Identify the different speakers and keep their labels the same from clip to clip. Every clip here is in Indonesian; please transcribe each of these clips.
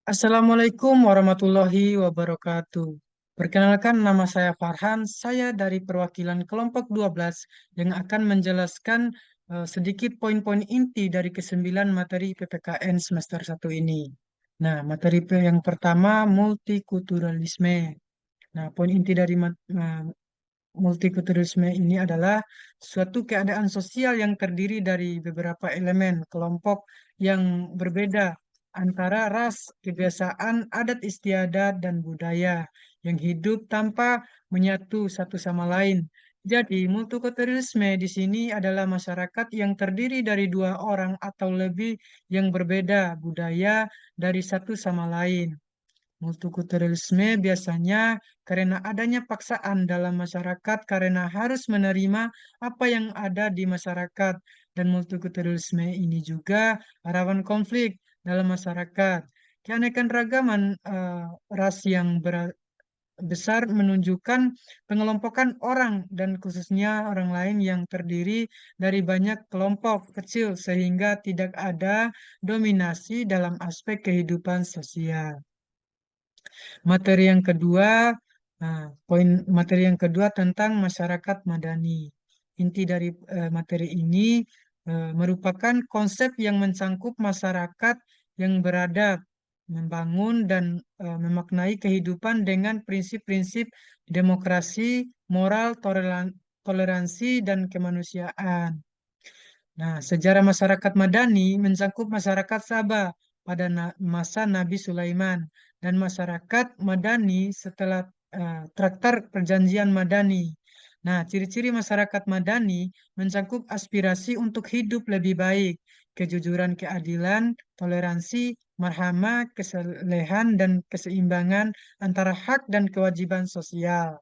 Speaker 1: Assalamualaikum warahmatullahi wabarakatuh. Perkenalkan, nama saya Farhan. Saya dari perwakilan kelompok 12 yang akan menjelaskan sedikit poin-poin inti dari kesembilan materi PPKN semester 1 ini. Nah, yang pertama multikulturalisme. Nah, poin inti dari multikulturalisme ini adalah suatu keadaan sosial yang terdiri dari beberapa elemen kelompok yang berbeda antara ras, kebiasaan, adat istiadat, dan budaya yang hidup tanpa menyatu satu sama lain. Jadi, multikulturalisme di sini adalah masyarakat yang terdiri dari dua orang atau lebih yang berbeda budaya dari satu sama lain. Multikulturalisme biasanya karena adanya paksaan dalam masyarakat karena harus menerima apa yang ada di masyarakat, dan multikulturalisme ini juga rawan konflik dalam masyarakat. Keanekan ragaman ras yang besar menunjukkan pengelompokan orang dan khususnya orang lain yang terdiri dari banyak kelompok kecil sehingga tidak ada dominasi dalam aspek kehidupan sosial. Materi yang kedua, poin materi yang kedua tentang masyarakat madani. Inti dari materi ini merupakan konsep yang mencangkup masyarakat yang beradab, membangun dan memaknai kehidupan dengan prinsip-prinsip demokrasi, moral, toleransi, dan kemanusiaan. Nah, sejarah masyarakat Madani mencakup masyarakat Sabah pada masa Nabi Sulaiman dan masyarakat Madani setelah Traktat Perjanjian Madani. Nah, ciri-ciri masyarakat Madani mencakup aspirasi untuk hidup lebih baik, kejujuran, keadilan, toleransi, marhamah, kesalehan, dan keseimbangan antara hak dan kewajiban sosial.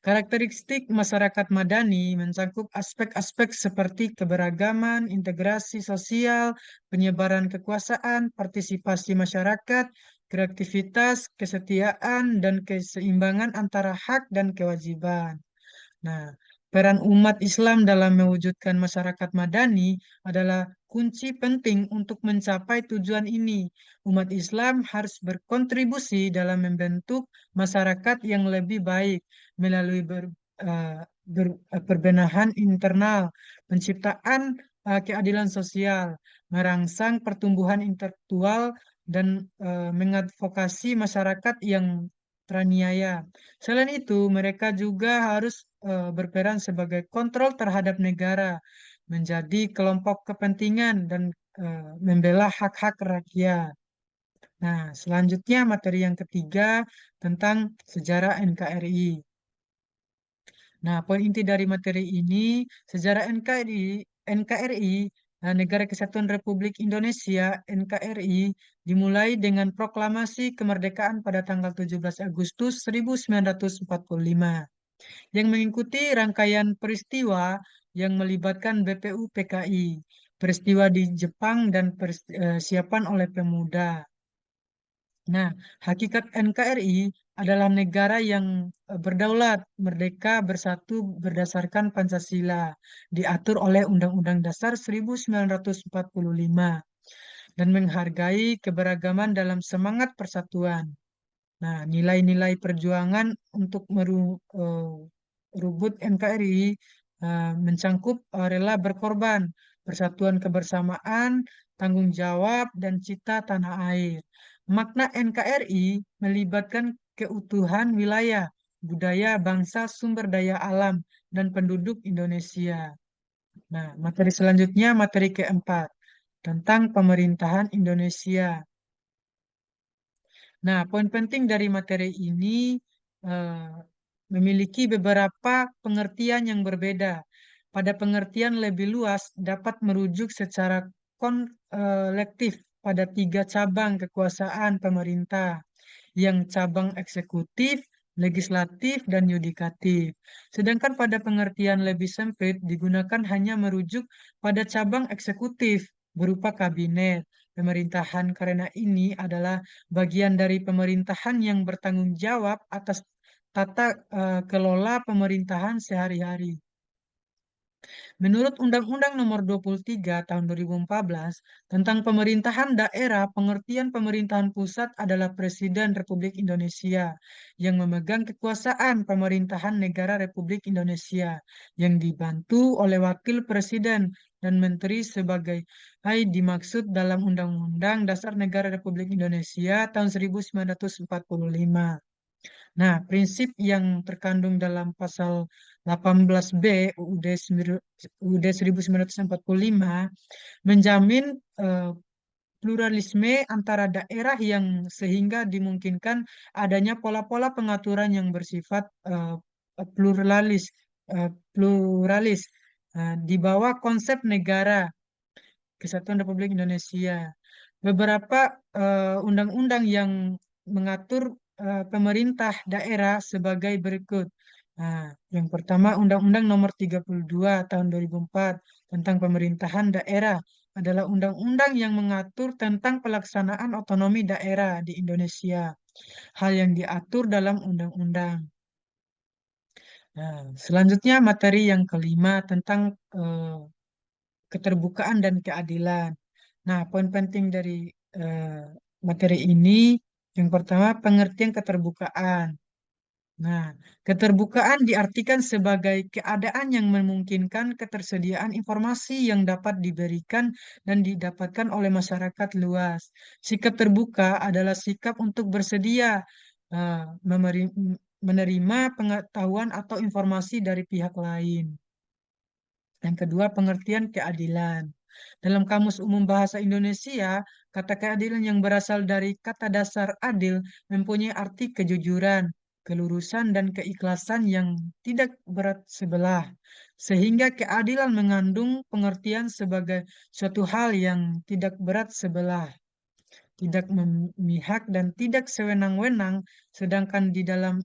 Speaker 1: Karakteristik masyarakat madani mencakup aspek-aspek seperti keberagaman, integrasi sosial, penyebaran kekuasaan, partisipasi masyarakat, kreativitas, kesetiaan, dan keseimbangan antara hak dan kewajiban. Nah, peran umat Islam dalam mewujudkan masyarakat madani adalah kunci penting untuk mencapai tujuan ini. Umat Islam harus berkontribusi dalam membentuk masyarakat yang lebih baik melalui perbenahan internal, penciptaan keadilan sosial, merangsang pertumbuhan intelektual, dan mengadvokasi masyarakat yang teraniaya. Selain itu, mereka juga harus berperan sebagai kontrol terhadap negara, menjadi kelompok kepentingan dan membela hak-hak rakyat. Nah, selanjutnya materi yang ketiga tentang sejarah NKRI. Nah, poin inti dari materi ini, sejarah NKRI, Negara Kesatuan Republik Indonesia, NKRI, dimulai dengan proklamasi kemerdekaan pada tanggal 17 Agustus 1945 yang mengikuti rangkaian peristiwa yang melibatkan BPU PKI, peristiwa di Jepang, dan persiapan oleh pemuda. Nah, hakikat NKRI adalah negara yang berdaulat, merdeka, bersatu berdasarkan Pancasila, diatur oleh Undang-Undang Dasar 1945, dan menghargai keberagaman dalam semangat persatuan. Nah, nilai-nilai perjuangan untuk merubut NKRI mencangkup rela berkorban, persatuan kebersamaan, tanggung jawab, dan cita tanah air. Makna NKRI melibatkan keutuhan wilayah, budaya, bangsa, sumber daya alam, dan penduduk Indonesia. Nah, materi selanjutnya, materi keempat, tentang pemerintahan Indonesia. Nah, poin penting dari materi ini eh, memiliki beberapa pengertian yang berbeda. Pada pengertian lebih luas dapat merujuk secara kolektif pada tiga cabang kekuasaan pemerintah, yang cabang eksekutif, legislatif, dan yudikatif. Sedangkan pada pengertian lebih sempit digunakan hanya merujuk pada cabang eksekutif berupa kabinet, pemerintahan, karena ini adalah bagian dari pemerintahan yang bertanggung jawab atas tata kelola pemerintahan sehari-hari. Menurut Undang-Undang Nomor 23 Tahun 2014 tentang Pemerintahan Daerah, pengertian pemerintahan pusat adalah Presiden Republik Indonesia yang memegang kekuasaan pemerintahan negara Republik Indonesia yang dibantu oleh Wakil Presiden dan Menteri sebagai dimaksud dalam Undang-Undang Dasar Negara Republik Indonesia tahun 1945. Nah, prinsip yang terkandung dalam pasal 18B UUD 1945 menjamin eh, pluralisme antara daerah yang sehingga dimungkinkan adanya pola-pola pengaturan yang bersifat pluralis pluralis di bawah konsep negara Kesatuan Republik Indonesia. Beberapa undang-undang yang mengatur pemerintah daerah sebagai berikut. Nah, yang pertama Undang-Undang Nomor 32 Tahun 2004 tentang pemerintahan daerah adalah undang-undang yang mengatur tentang pelaksanaan otonomi daerah di Indonesia. Hal yang diatur dalam undang-undang. Nah, selanjutnya materi yang kelima tentang keterbukaan dan keadilan. Nah, poin penting dari eh, materi ini yang pertama pengertian keterbukaan. Nah, keterbukaan diartikan sebagai keadaan yang memungkinkan ketersediaan informasi yang dapat diberikan dan didapatkan oleh masyarakat luas. Sikap terbuka adalah sikap untuk bersedia menerima pengetahuan atau informasi dari pihak lain. Yang kedua, pengertian keadilan. Dalam Kamus Umum Bahasa Indonesia, kata keadilan yang berasal dari kata dasar adil mempunyai arti kejujuran, kelurusan, dan keikhlasan yang tidak berat sebelah. Sehingga keadilan mengandung pengertian sebagai suatu hal yang tidak berat sebelah, tidak memihak, dan tidak sewenang-wenang, sedangkan di dalam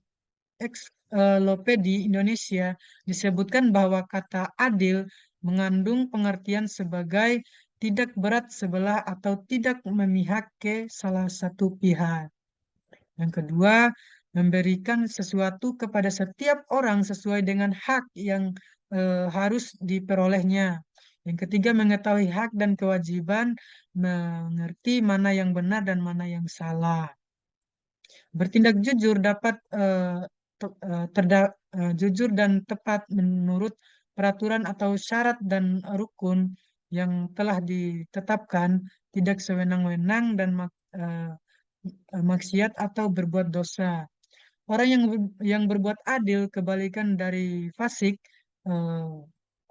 Speaker 1: Ensiklopedia Indonesia disebutkan bahwa kata adil mengandung pengertian sebagai tidak berat sebelah atau tidak memihak ke salah satu pihak. Yang kedua, memberikan sesuatu kepada setiap orang sesuai dengan hak yang harus diperolehnya. Yang ketiga, mengetahui hak dan kewajiban, mengerti mana yang benar dan mana yang salah. Bertindak jujur dapat jujur dan tepat menurut peraturan atau syarat dan rukun yang telah ditetapkan, tidak sewenang-wenang dan maksiat atau berbuat dosa. Orang yang berbuat adil kebalikan dari fasik, eh,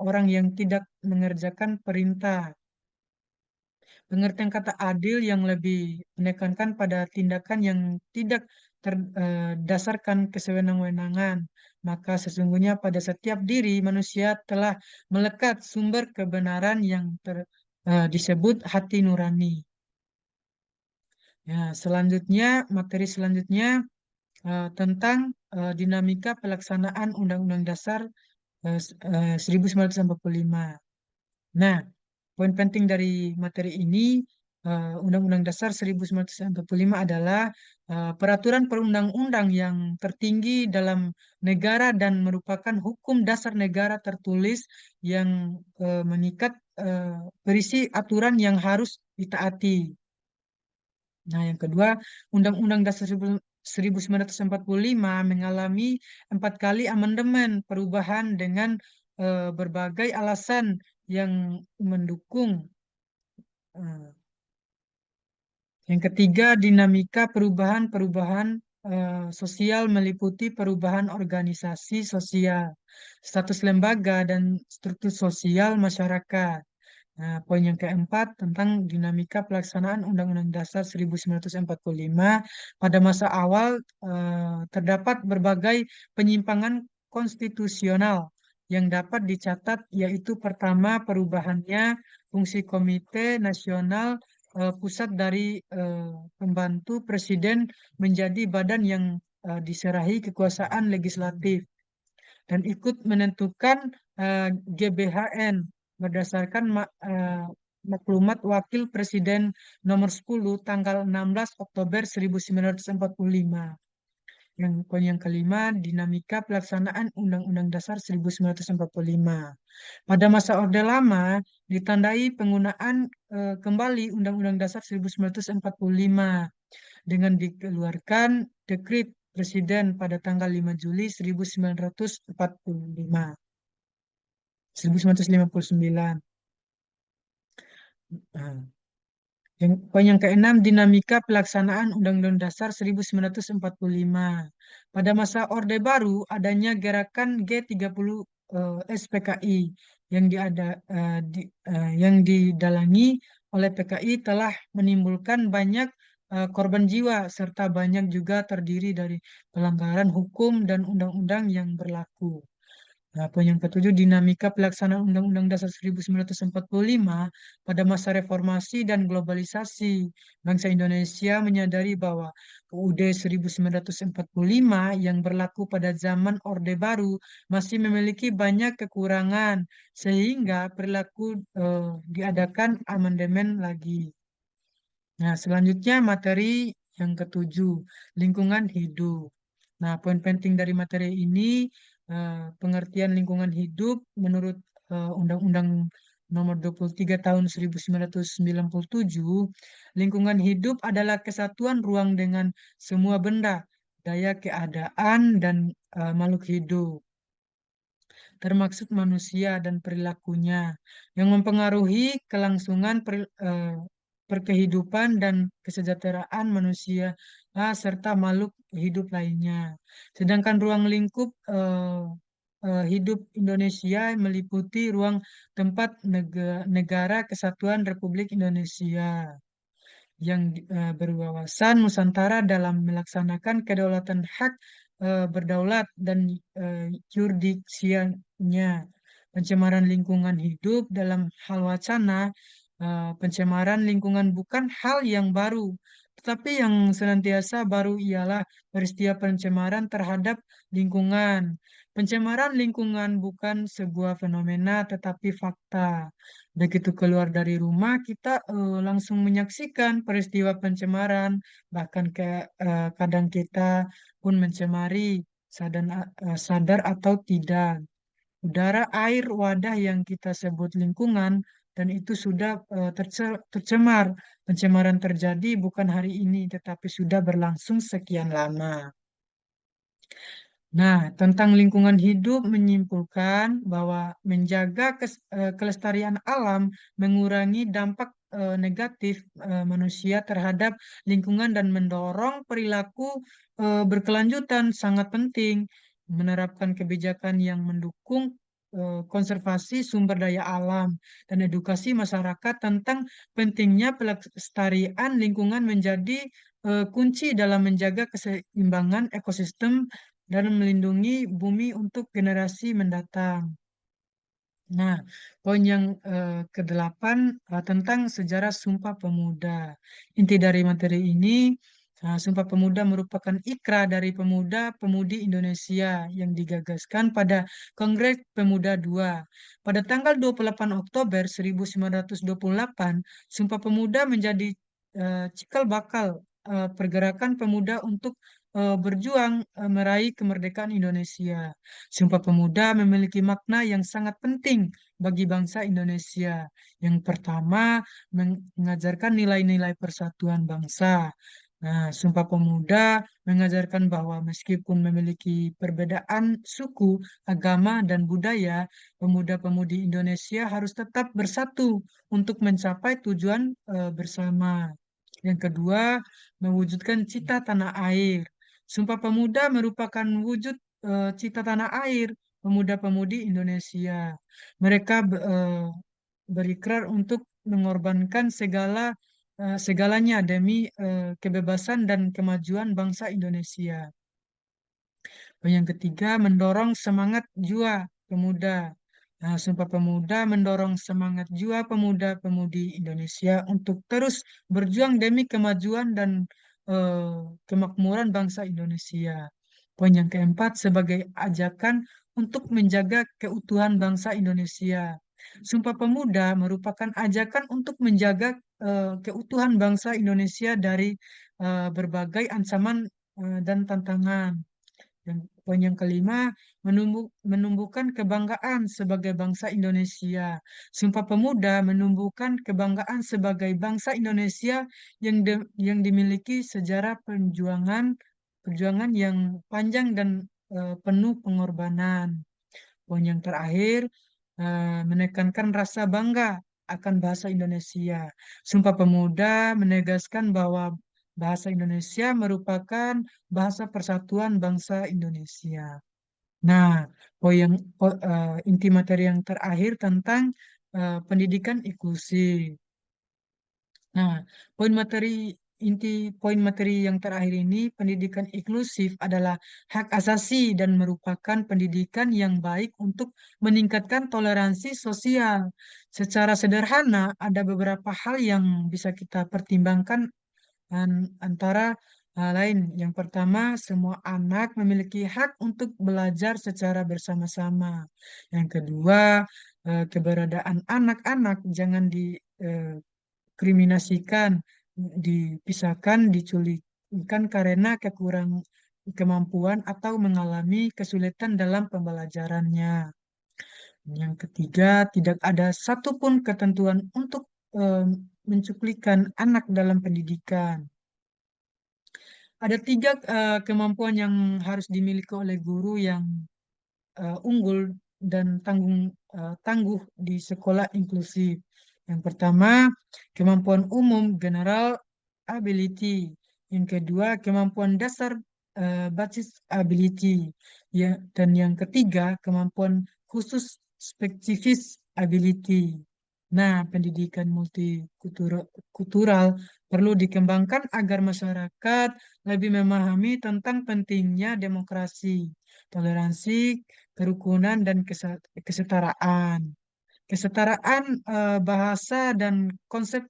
Speaker 1: orang yang tidak mengerjakan perintah. Pengertian kata adil yang lebih menekankan pada tindakan yang tidak terdasarkan kesewenang-wenangan. Maka sesungguhnya pada setiap diri manusia telah melekat sumber kebenaran yang disebut hati nurani. Ya, selanjutnya, materi selanjutnya tentang dinamika pelaksanaan Undang-Undang Dasar 1945. Nah, poin penting dari materi ini, Undang-Undang Dasar 1945 adalah peraturan perundang-undang yang tertinggi dalam negara dan merupakan hukum dasar negara tertulis yang mengikat berisi aturan yang harus ditaati. Nah, yang kedua, Undang-Undang Dasar 1945 mengalami 4 kali amandemen perubahan dengan berbagai alasan yang mendukung. Eh, yang ketiga, dinamika perubahan-perubahan sosial meliputi perubahan organisasi sosial, status lembaga, dan struktur sosial masyarakat. Nah, poin yang keempat tentang dinamika pelaksanaan Undang-Undang Dasar 1945 pada masa awal terdapat berbagai penyimpangan konstitusional yang dapat dicatat, yaitu pertama perubahannya fungsi Komite Nasional Pusat dari pembantu Presiden menjadi badan yang diserahi kekuasaan legislatif dan ikut menentukan GBHN berdasarkan maklumat Wakil Presiden nomor 10 tanggal 16 Oktober 1945. Yang poin yang kelima, dinamika pelaksanaan Undang-Undang Dasar 1945. Pada masa Orde Lama, ditandai penggunaan kembali Undang-Undang Dasar 1945 dengan dikeluarkan dekrit Presiden pada tanggal 5 Juli 1945, 1959. Nah, poin yang keenam, dinamika pelaksanaan Undang-Undang Dasar 1945. Pada masa Orde Baru, adanya gerakan G30 SPKI yang yang didalangi oleh PKI telah menimbulkan banyak korban jiwa serta banyak juga terdiri dari pelanggaran hukum dan undang-undang yang berlaku. Nah, poin yang ketujuh, dinamika pelaksanaan Undang-Undang Dasar 1945 pada masa reformasi dan globalisasi. Bangsa Indonesia menyadari bahwa UUD 1945 yang berlaku pada zaman Orde Baru masih memiliki banyak kekurangan, sehingga diadakan amandemen lagi. Nah, selanjutnya materi yang ketujuh, lingkungan hidup. Nah, poin penting dari materi ini, pengertian lingkungan hidup menurut Undang-Undang Nomor 23 Tahun 1997, lingkungan hidup adalah kesatuan ruang dengan semua benda, daya keadaan, dan makhluk hidup termaksud manusia dan perilakunya yang mempengaruhi kelangsungan perkehidupan dan kesejahteraan manusia serta makhluk hidup lainnya. Sedangkan ruang lingkup hidup Indonesia meliputi ruang tempat negara Kesatuan Republik Indonesia yang berwawasan Nusantara dalam melaksanakan kedaulatan hak berdaulat dan yurisdiksinya. Pencemaran lingkungan hidup dalam hal wacana, pencemaran lingkungan bukan hal yang baru, tetapi yang senantiasa baru ialah peristiwa pencemaran terhadap lingkungan. Pencemaran lingkungan bukan sebuah fenomena, tetapi fakta. Begitu keluar dari rumah, kita langsung menyaksikan peristiwa pencemaran, bahkan kadang kita pun mencemari, sadar atau tidak. Udara, air, wadah yang kita sebut lingkungan, dan itu sudah tercemar. Pencemaran terjadi bukan hari ini, tetapi sudah berlangsung sekian lama. Nah, tentang lingkungan hidup menyimpulkan bahwa menjaga kelestarian alam mengurangi dampak negatif manusia terhadap lingkungan dan mendorong perilaku berkelanjutan sangat penting. Menerapkan kebijakan yang mendukung konservasi sumber daya alam dan edukasi masyarakat tentang pentingnya pelestarian lingkungan menjadi kunci dalam menjaga keseimbangan ekosistem dan melindungi bumi untuk generasi mendatang. Nah, poin yang kedelapan tentang sejarah Sumpah Pemuda. Inti dari materi ini, Sumpah Pemuda merupakan ikrar dari pemuda-pemudi Indonesia yang digagaskan pada Kongres Pemuda II. Pada tanggal 28 Oktober 1928, Sumpah Pemuda menjadi cikal bakal pergerakan pemuda untuk berjuang meraih kemerdekaan Indonesia. Sumpah Pemuda memiliki makna yang sangat penting bagi bangsa Indonesia. Yang pertama, mengajarkan nilai-nilai persatuan bangsa. Nah, Sumpah Pemuda mengajarkan bahwa meskipun memiliki perbedaan suku, agama, dan budaya, pemuda-pemudi Indonesia harus tetap bersatu untuk mencapai tujuan bersama. Yang kedua, mewujudkan cita tanah air. Sumpah Pemuda merupakan wujud cita tanah air pemuda-pemudi Indonesia. Mereka berikrar untuk mengorbankan segalanya demi kebebasan dan kemajuan bangsa Indonesia. Yang ketiga, mendorong semangat jiwa pemuda. Nah, Sumpah Pemuda mendorong semangat jiwa pemuda-pemudi Indonesia untuk terus berjuang demi kemajuan dan kemakmuran bangsa Indonesia. Poin yang keempat, sebagai ajakan untuk menjaga keutuhan bangsa Indonesia. Sumpah Pemuda merupakan ajakan untuk menjaga keutuhan bangsa Indonesia dari berbagai ancaman dan tantangan. Poin yang kelima, menumbuhkan kebanggaan sebagai bangsa Indonesia. Sumpah Pemuda menumbuhkan kebanggaan sebagai bangsa Indonesia yang dimiliki sejarah perjuangan yang panjang dan penuh pengorbanan. Poin yang terakhir, menekankan rasa bangga akan bahasa Indonesia. Sumpah Pemuda menegaskan bahwa bahasa Indonesia merupakan bahasa persatuan bangsa Indonesia. Nah, inti materi yang terakhir tentang pendidikan inklusi. Nah, poin materi poin materi yang terakhir ini, pendidikan inklusif adalah hak asasi dan merupakan pendidikan yang baik untuk meningkatkan toleransi sosial. Secara sederhana, ada beberapa hal yang bisa kita pertimbangkan antara hal lain. Yang pertama, semua anak memiliki hak untuk belajar secara bersama-sama. Yang kedua, keberadaan anak-anak jangan kriminasikan, dipisahkan, diculikan karena kekurang kemampuan atau mengalami kesulitan dalam pembelajarannya. Yang ketiga, tidak ada satupun ketentuan untuk mencuplikan anak dalam pendidikan. Ada tiga kemampuan yang harus dimiliki oleh guru yang unggul dan tangguh di sekolah inklusif. Yang pertama, kemampuan umum general ability. Yang kedua, kemampuan dasar basis ability. Ya, dan yang ketiga, kemampuan khusus spesifis ability. Nah, pendidikan multikultural perlu dikembangkan agar masyarakat lebih memahami tentang pentingnya demokrasi, toleransi, kerukunan, dan kesetaraan. Kesetaraan bahasa dan konsep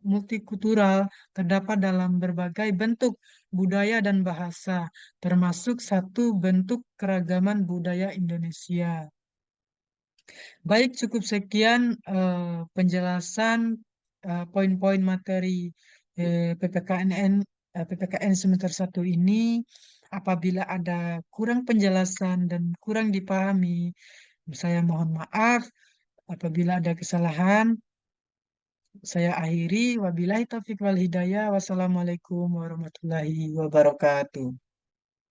Speaker 1: multikultural terdapat dalam berbagai bentuk budaya dan bahasa, termasuk satu bentuk keragaman budaya Indonesia. Baik, cukup sekian penjelasan poin-poin materi PPKN semester 1 ini. Apabila ada kurang penjelasan dan kurang dipahami, saya mohon maaf. Apabila ada kesalahan, saya akhiri. Wabillahi taufiq wal hidayah. Wassalamualaikum warahmatullahi wabarakatuh.